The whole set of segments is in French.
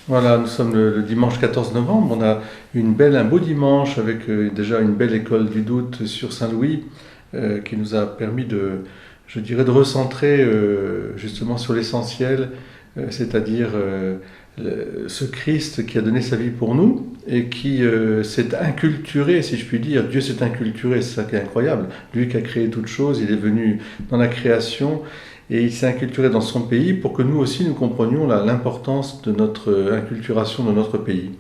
Voilà, nous sommes le dimanche 14 novembre. On a un beau dimanche avec déjà une belle école du doute sur Saint-Louis qui nous a permis je dirais, de recentrer justement sur l'essentiel, c'est-à-dire ce Christ qui a donné sa vie pour nous et qui s'est inculturé, si je puis dire. Dieu s'est inculturé, c'est ça qui est incroyable. Lui qui a créé toutes choses, il est venu dans la création. Et il s'est inculturé dans son pays pour que nous aussi nous comprenions l'importance de notre inculturation dans notre pays.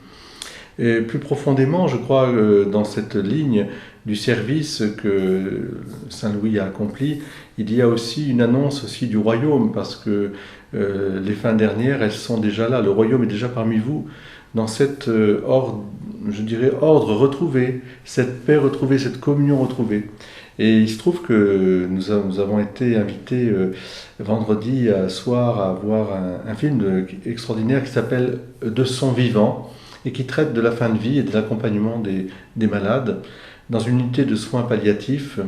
Et plus profondément, je crois, dans cette ligne du service que Saint Louis a accompli, il y a aussi une annonce aussi du royaume, parce que les fins dernières, elles sont déjà là. Le royaume est déjà parmi vous, dans cet ordre, je dirais, ordre retrouvé, cette paix retrouvée, cette communion retrouvée. Et il se trouve que nous avons été invités vendredi soir à voir un film extraordinaire qui s'appelle De son vivant et qui traite de la fin de vie et de l'accompagnement des malades. Dans une unité de soins palliatifs,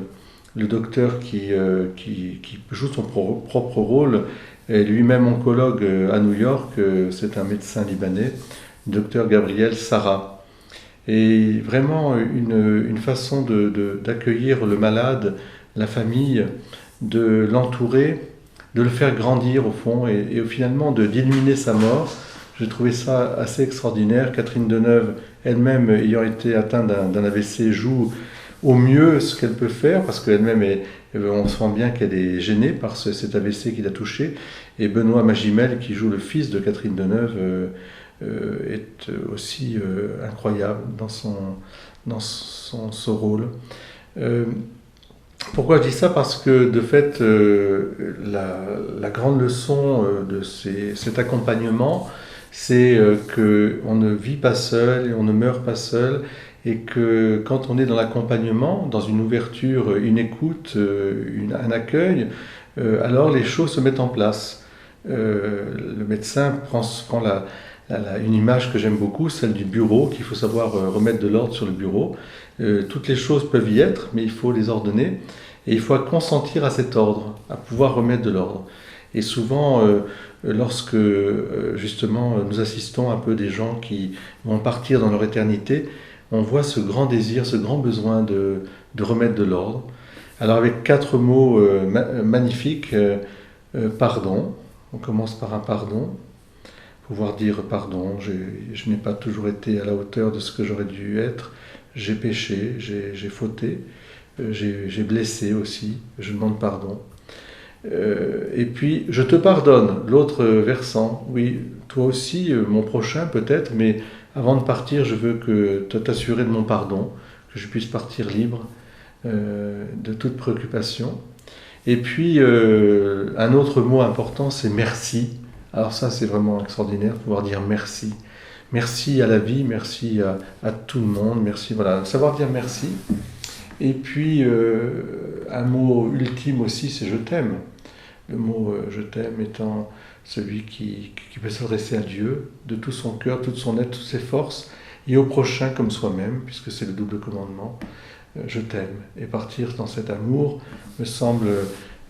le docteur qui joue son propre rôle est lui-même oncologue à New York, c'est un médecin libanais, le docteur Gabriel Sarah. Et vraiment une façon d'accueillir le malade, la famille, de l'entourer, de le faire grandir au fond et finalement d'illuminer sa mort. J'ai trouvé ça assez extraordinaire. Catherine Deneuve, elle-même ayant été atteinte d'un AVC, joue au mieux ce qu'elle peut faire parce qu'elle-même, on sent bien qu'elle est gênée par cet AVC qui l'a touchée. Et Benoît Magimel, qui joue le fils de Catherine Deneuve, est aussi incroyable dans ce rôle. Pourquoi je dis ça? Parce que de fait, la grande leçon de cet accompagnement, c'est qu'on ne vit pas seul et on ne meurt pas seul, et que quand on est dans l'accompagnement, dans une ouverture, une écoute, un accueil, alors les choses se mettent en place. Le médecin prend une image que j'aime beaucoup, celle du bureau, qu'il faut savoir remettre de l'ordre sur le bureau. Toutes les choses peuvent y être, mais il faut les ordonner. Et il faut consentir à cet ordre, à pouvoir remettre de l'ordre. Et souvent, lorsque justement nous assistons un peu des gens qui vont partir dans leur éternité, on voit ce grand désir, ce grand besoin de remettre de l'ordre. Alors avec 4 mots magnifiques, pardon, on commence par un pardon. Pouvoir dire pardon, je n'ai pas toujours été à la hauteur de ce que j'aurais dû être, j'ai péché, j'ai fauté, j'ai blessé aussi, je demande pardon. Et puis, je te pardonne, l'autre versant, oui, toi aussi, mon prochain peut-être, mais avant de partir, je veux t'assurer de mon pardon, que je puisse partir libre de toute préoccupation. Et puis, un autre mot important, c'est merci. Alors ça, c'est vraiment extraordinaire, pouvoir dire merci. Merci à la vie, merci à tout le monde, merci, voilà, savoir dire merci. Et puis, un mot ultime aussi, c'est je t'aime. Le mot je t'aime étant celui qui peut s'adresser à Dieu de tout son cœur, toute son être, toutes ses forces, et au prochain comme soi-même, puisque c'est le double commandement. Je t'aime. Et partir dans cet amour, me semble,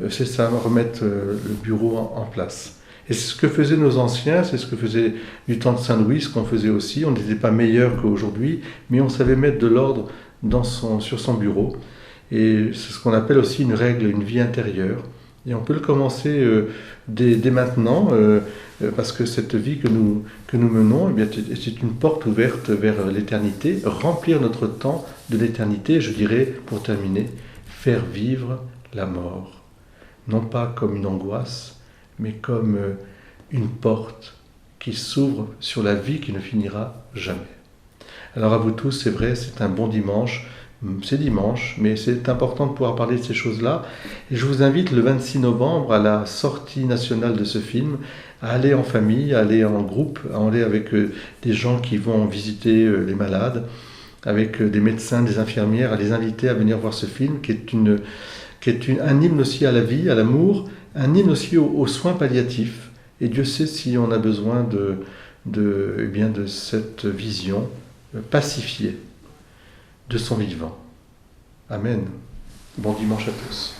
c'est ça, remettre le bureau en place. Et c'est ce que faisaient nos anciens, c'est ce que faisait du temps de Saint-Louis, ce qu'on faisait aussi. On n'était pas meilleur qu'aujourd'hui, mais on savait mettre de l'ordre sur son bureau. Et c'est ce qu'on appelle aussi une règle, une vie intérieure. Et on peut le commencer dès maintenant, parce que cette vie que nous menons, eh bien, c'est une porte ouverte vers l'éternité, remplir notre temps de l'éternité, je dirais, pour terminer, faire vivre la mort. Non pas comme une angoisse, mais comme une porte qui s'ouvre sur la vie qui ne finira jamais. Alors à vous tous, c'est vrai, c'est un bon dimanche, c'est dimanche, mais c'est important de pouvoir parler de ces choses-là. Et je vous invite le 26 novembre à la sortie nationale de ce film, à aller en famille, à aller en groupe, à aller avec des gens qui vont visiter les malades, avec des médecins, des infirmières, à les inviter à venir voir ce film qui est un hymne aussi à la vie, à l'amour, un hymne aussi aux soins palliatifs. Et Dieu sait si on a besoin de cette vision pacifiée de son vivant. Amen. Bon dimanche à tous.